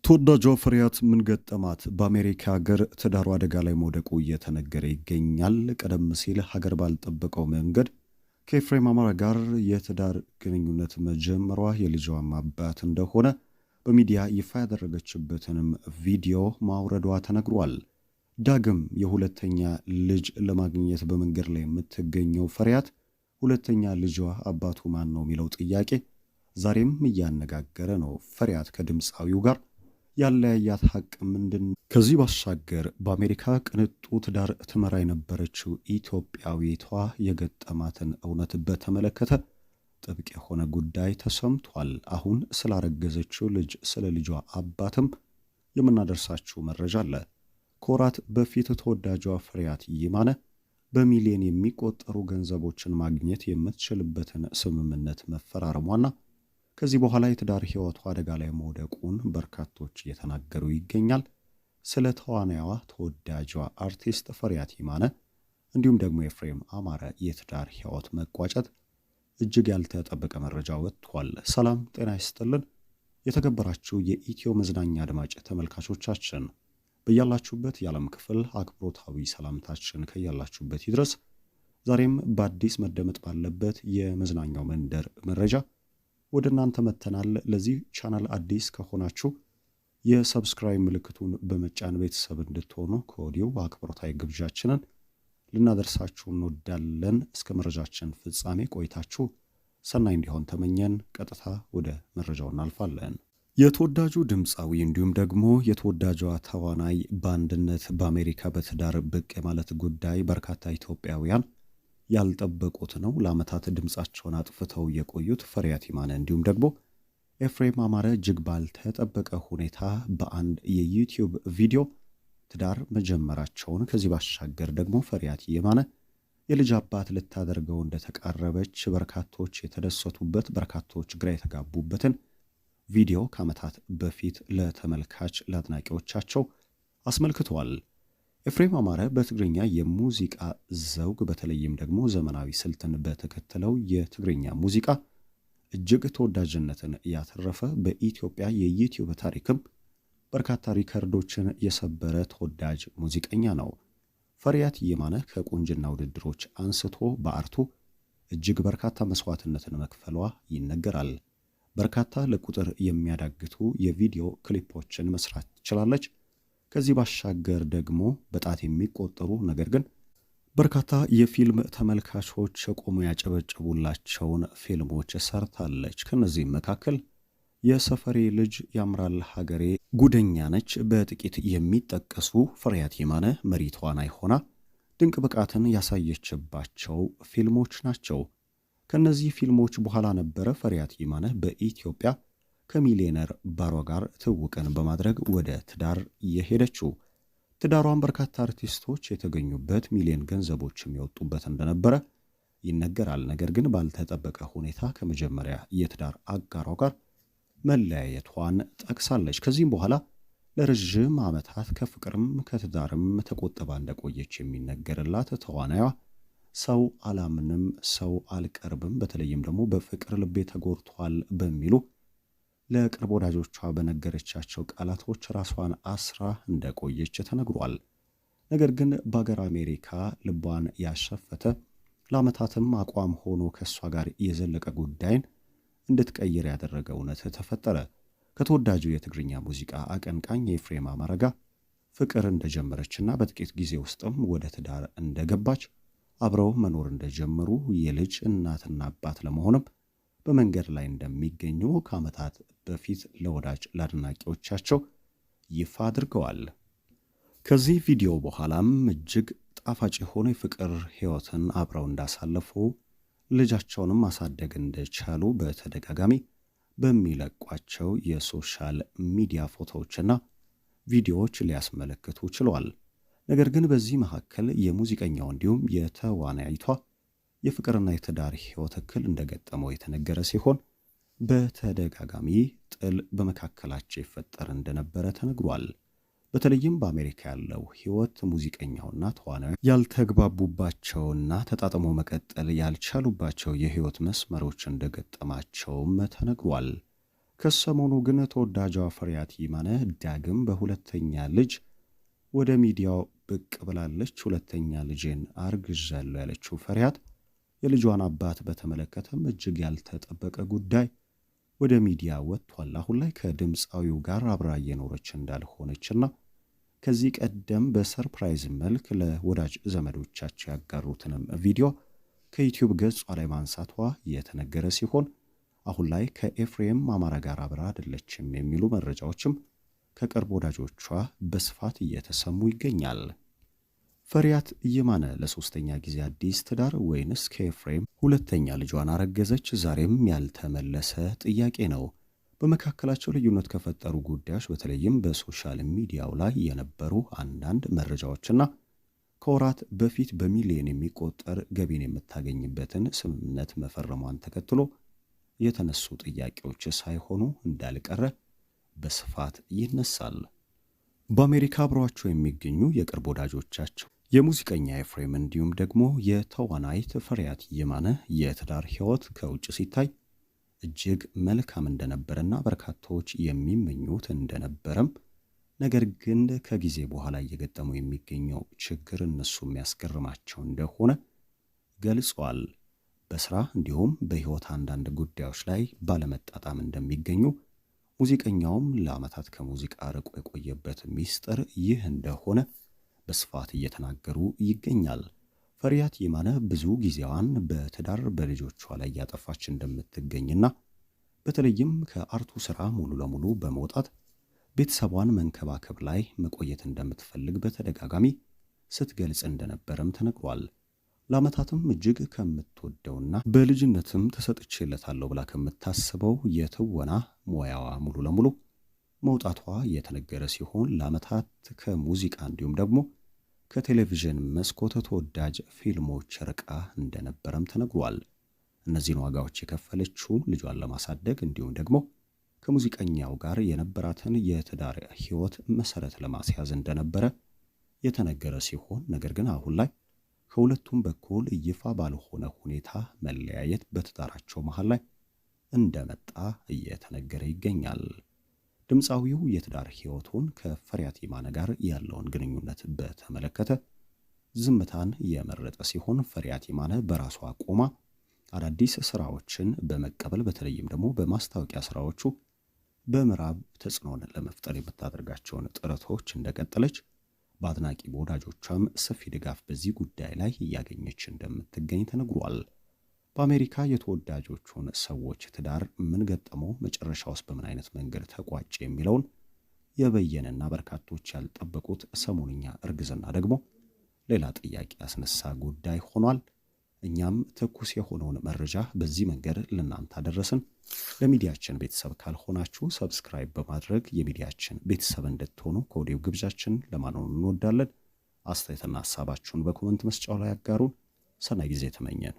ተወዳጇ ፈሪሃት ምን ገጠማት? በአሜሪካ ሀገር ትዳሩ አደጋ ላይ መውደቁ እየተነገረ ይገኛል። ቀደም ሲል ሀገር ባልጠበቀው መንገድ ከኤፍሬም አማረ ጋር የትዳር ግንኙነት መጀመሯ የልጇም አባት እንደሆነ በሚዲያ ይፋ ያደረገችበትንም ቪዲዮ ማውረዷ ተነግሯል። ዳግም የሁለተኛ ልጅ ለማግኘት በመንገድ ላይ የምትገኘው ፈሪሃት ሁለተኛ ልጇ አባቱ ማን ነው የሚለው ጥያቄ ዛሬም እያነጋገረ ነው። ፈሪሃት ከድምፃዊው ጋር ያለያያት ሐቅ ምንድን? ከዚህ ባሻገር በአሜሪካ ቅንጡ ትዳር ትመራ የነበረችው ኢትዮጵያዊቷ የገጠማትን እውነት በተመለከተ ጥብቅ የሆነ ጉዳይ ተሰምቷል። አሁን ስላረገዘችው ልጅ ስለ ልጇ አባትም የምናደርሳችሁ መረጃ አለ። ከወራት በፊት ተወዳጇ ፈሪሃት ይማነ በሚሊዮን የሚቆጠሩ ገንዘቦችን ማግኘት የምትችልበትን ስምምነት መፈራረሟና ከዚህ በኋላ የትዳር ሕይወቷ አደጋ ላይ መውደቁን በርካቶች እየተናገሩ ይገኛል። ስለ ተዋናይዋ ተወዳጇ አርቲስት ፈሪሃት ይማነ እንዲሁም ደግሞ ኤፍሬም አማረ የትዳር ሕይወት መቋጨት እጅግ ያልተጠበቀ መረጃ ወጥቷል። ሰላም ጤና ይስጥልን። የተከበራችሁ የኢትዮ መዝናኛ አድማጭ ተመልካቾቻችን በያላችሁበት የዓለም ክፍል አክብሮታዊ ሰላምታችን ከያላችሁበት ይድረስ። ዛሬም በአዲስ መደመጥ ባለበት የመዝናኛው መንደር መረጃ ወደ እናንተ መተናል። ለዚህ ቻናል አዲስ ከሆናችሁ የሰብስክራይብ ምልክቱን በመጫን ቤተሰብ እንድትሆኑ ከወዲሁ አክብሮታዊ ግብዣችንን ልናደርሳችሁ እንወዳለን። እስከ መረጃችን ፍጻሜ ቆይታችሁ ሰናይ እንዲሆን ተመኘን። ቀጥታ ወደ መረጃው እናልፋለን። የተወዳጁ ድምፃዊ እንዲሁም ደግሞ የተወዳጇ ተዋናይ በአንድነት በአሜሪካ በትዳር ብቅ የማለት ጉዳይ በርካታ ኢትዮጵያውያን ያልጠበቁት ነው። ለዓመታት ድምፃቸውን አጥፍተው የቆዩት ፈሪሃት ይማነ እንዲሁም ደግሞ ኤፍሬም አማረ እጅግ ባልተጠበቀ ሁኔታ በአንድ የዩቲዩብ ቪዲዮ ትዳር መጀመራቸውን፣ ከዚህ ባሻገር ደግሞ ፈሪሃት ይማነ የልጅ አባት ልታደርገው እንደተቃረበች በርካቶች የተደሰቱበት በርካቶች ግራ የተጋቡበትን ቪዲዮ ከዓመታት በፊት ለተመልካች ለአድናቂዎቻቸው አስመልክተዋል። ኤፍሬም አማረ በትግርኛ የሙዚቃ ዘውግ በተለይም ደግሞ ዘመናዊ ስልትን በተከተለው የትግርኛ ሙዚቃ እጅግ ተወዳጅነትን ያተረፈ በኢትዮጵያ የዩቲዩብ ታሪክም በርካታ ሪከርዶችን የሰበረ ተወዳጅ ሙዚቀኛ ነው። ፈሪሃት ይማነ ከቁንጅና ውድድሮች አንስቶ በአርቱ እጅግ በርካታ መስዋዕትነትን መክፈሏ ይነገራል። በርካታ ለቁጥር የሚያዳግቱ የቪዲዮ ክሊፖችን መስራት ትችላለች። ከዚህ ባሻገር ደግሞ በጣት የሚቆጠሩ ነገር ግን በርካታ የፊልም ተመልካቾች ቆሞ ያጨበጨቡላቸውን ፊልሞች ሰርታለች። ከነዚህም መካከል የሰፈሬ ልጅ፣ ያምራል ሀገሬ፣ ጉደኛ ነች በጥቂት የሚጠቀሱ ፈሪሃት ይማነ መሪ ተዋናይ ሆና ድንቅ ብቃትን ያሳየችባቸው ፊልሞች ናቸው። ከነዚህ ፊልሞች በኋላ ነበረ ፈሪሃት ይማነ በኢትዮጵያ ከሚሊዮነር ባሯ ጋር ትውውቅን በማድረግ ወደ ትዳር የሄደችው። ትዳሯን በርካታ አርቲስቶች የተገኙበት ሚሊዮን ገንዘቦች የሚወጡበት እንደነበረ ይነገራል። ነገር ግን ባልተጠበቀ ሁኔታ ከመጀመሪያ የትዳር አጋሯ ጋር መለያየቷን ጠቅሳለች። ከዚህም በኋላ ለረዥም ዓመታት ከፍቅርም ከትዳርም ተቆጥባ እንደቆየች የሚነገርላት ተዋናይዋ ሰው አላምንም፣ ሰው አልቀርብም፣ በተለይም ደግሞ በፍቅር ልቤ ተጎድቷል በሚሉ ለቅርብ ወዳጆቿ በነገረቻቸው ቃላቶች ራሷን አስራ እንደቆየች ተነግሯል። ነገር ግን በአገር አሜሪካ ልቧን ያሸፈተ ለዓመታትም አቋም ሆኖ ከእሷ ጋር የዘለቀ ጉዳይን እንድትቀይር ያደረገ እውነት ተፈጠረ። ከተወዳጁ የትግርኛ ሙዚቃ አቀንቃኝ የኤፍሬም አማረ ጋር ፍቅር እንደጀመረችና በጥቂት ጊዜ ውስጥም ወደ ትዳር እንደገባች አብረው መኖር እንደጀመሩ የልጅ እናትና አባት ለመሆንም በመንገድ ላይ እንደሚገኙ ከዓመታት በፊት ለወዳጅ ለአድናቂዎቻቸው ይፋ አድርገዋል። ከዚህ ቪዲዮ በኋላም እጅግ ጣፋጭ የሆነ የፍቅር ሕይወትን አብረው እንዳሳለፉ ልጃቸውንም ማሳደግ እንደቻሉ በተደጋጋሚ በሚለቋቸው የሶሻል ሚዲያ ፎቶዎችና ቪዲዮዎች ሊያስመለክቱ ችለዋል። ነገር ግን በዚህ መካከል የሙዚቀኛው እንዲሁም የተዋናይቷ የፍቅርና የትዳር ሕይወት እክል እንደገጠመው የተነገረ ሲሆን በተደጋጋሚ ጥል በመካከላቸው ይፈጠር እንደነበረ ተነግሯል። በተለይም በአሜሪካ ያለው ሕይወት ሙዚቀኛውና ተዋናዩ ያልተግባቡባቸውና ተጣጥሞ መቀጠል ያልቻሉባቸው የሕይወት መስመሮች እንደገጠማቸውም ተነግሯል። ከሰሞኑ ግን ተወዳጇ ፈሪሃት ይማነ ዳግም በሁለተኛ ልጅ ወደ ሚዲያው ብቅ ብላለች። ሁለተኛ ልጄን አርግዣለሁ ያለችው ፈሪሃት የልጇን አባት በተመለከተም እጅግ ያልተጠበቀ ጉዳይ ወደ ሚዲያ ወጥቷል። አሁን ላይ ከድምፃዊው ጋር አብራ እየኖረች እንዳልሆነችና ከዚህ ቀደም በሰርፕራይዝ መልክ ለወዳጅ ዘመዶቻቸው ያጋሩትንም ቪዲዮ ከዩቲዩብ ገጿ ላይ ማንሳቷ የተነገረ ሲሆን አሁን ላይ ከኤፍሬም አማራ ጋር አብራ አይደለችም የሚሉ መረጃዎችም ከቅርብ ወዳጆቿ በስፋት እየተሰሙ ይገኛል። ፈሪሃት ይማነ ለሶስተኛ ጊዜ አዲስ ትዳር ወይንስ ከኤፍሬም ሁለተኛ ልጇን አረገዘች? ዛሬም ያልተመለሰ ጥያቄ ነው። በመካከላቸው ልዩነት ከፈጠሩ ጉዳዮች በተለይም በሶሻል ሚዲያው ላይ የነበሩ አንዳንድ መረጃዎችና ከወራት በፊት በሚሊዮን የሚቆጠር ገቢን የምታገኝበትን ስምምነት መፈረሟን ተከትሎ የተነሱ ጥያቄዎች ሳይሆኑ እንዳልቀረ በስፋት ይነሳል። በአሜሪካ አብረዋቸው የሚገኙ የቅርብ ወዳጆቻቸው የሙዚቀኛ ኤፍሬም እንዲሁም ደግሞ የተዋናይት ፈሪሃት ይማነ የትዳር ሕይወት ከውጭ ሲታይ እጅግ መልካም እንደነበረና በርካታዎች የሚመኙት እንደነበረም፣ ነገር ግን ከጊዜ በኋላ እየገጠሙ የሚገኘው ችግር እነሱ የሚያስገርማቸው እንደሆነ ገልጿል። በስራ እንዲሁም በሕይወት አንዳንድ ጉዳዮች ላይ ባለመጣጣም እንደሚገኙ፣ ሙዚቀኛውም ለዓመታት ከሙዚቃ ርቆ የቆየበት ሚስጥር ይህ እንደሆነ በስፋት እየተናገሩ ይገኛል። ፈሪሃት ይማነ ብዙ ጊዜዋን በትዳር በልጆቿ ላይ እያጠፋች እንደምትገኝና በተለይም ከአርቱ ስራ ሙሉ ለሙሉ በመውጣት ቤተሰቧን መንከባከብ ላይ መቆየት እንደምትፈልግ በተደጋጋሚ ስትገልጽ እንደነበረም ተነግሯል። ለዓመታትም እጅግ ከምትወደውና በልጅነትም ተሰጥቼለታለሁ ብላ ከምታስበው የትወና ሙያዋ ሙሉ ለሙሉ መውጣቷ የተነገረ ሲሆን ለዓመታት ከሙዚቃ እንዲሁም ደግሞ ከቴሌቪዥን መስኮት ተወዳጅ ፊልሞች ርቃ እንደነበረም ተነግሯል። እነዚህን ዋጋዎች የከፈለችው ልጇን ለማሳደግ እንዲሁም ደግሞ ከሙዚቀኛው ጋር የነበራትን የትዳር ሕይወት መሰረት ለማስያዝ እንደነበረ የተነገረ ሲሆን ነገር ግን አሁን ላይ ከሁለቱም በኩል ይፋ ባልሆነ ሁኔታ መለያየት በትዳራቸው መሃል ላይ እንደመጣ እየተነገረ ይገኛል። ድምፃዊው የትዳር ሕይወቱን ከፈሪሃት ይማነ ጋር ያለውን ግንኙነት በተመለከተ ዝምታን የመረጠ ሲሆን ፈሪሃት ይማነ በራሷ ቆማ አዳዲስ ስራዎችን በመቀበል በተለይም ደግሞ በማስታወቂያ ስራዎቹ በምዕራብ ተጽዕኖን ለመፍጠር የምታደርጋቸውን ጥረቶች እንደቀጠለች በአድናቂ ወዳጆቿም ሰፊ ድጋፍ በዚህ ጉዳይ ላይ እያገኘች እንደምትገኝ ተነግሯል። በአሜሪካ የተወዳጆቹን ሰዎች ትዳር ምን ገጠመው፣ መጨረሻውስ በምን አይነት መንገድ ተቋጨ የሚለውን የበየነና በርካቶች ያልጠበቁት ሰሞንኛ እርግዝና ደግሞ ሌላ ጥያቄ ያስነሳ ጉዳይ ሆኗል። እኛም ትኩስ የሆነውን መረጃ በዚህ መንገድ ለእናንተ አደረስን። ለሚዲያችን ቤተሰብ ካልሆናችሁ ሰብስክራይብ በማድረግ የሚዲያችን ቤተሰብ እንድትሆኑ ከወዲሁ ግብዣችን ለማኖር እንወዳለን። አስተያየትና ሀሳባችሁን በኮመንት መስጫው ላይ ያጋሩን። ሰናይ ጊዜ ተመኘን።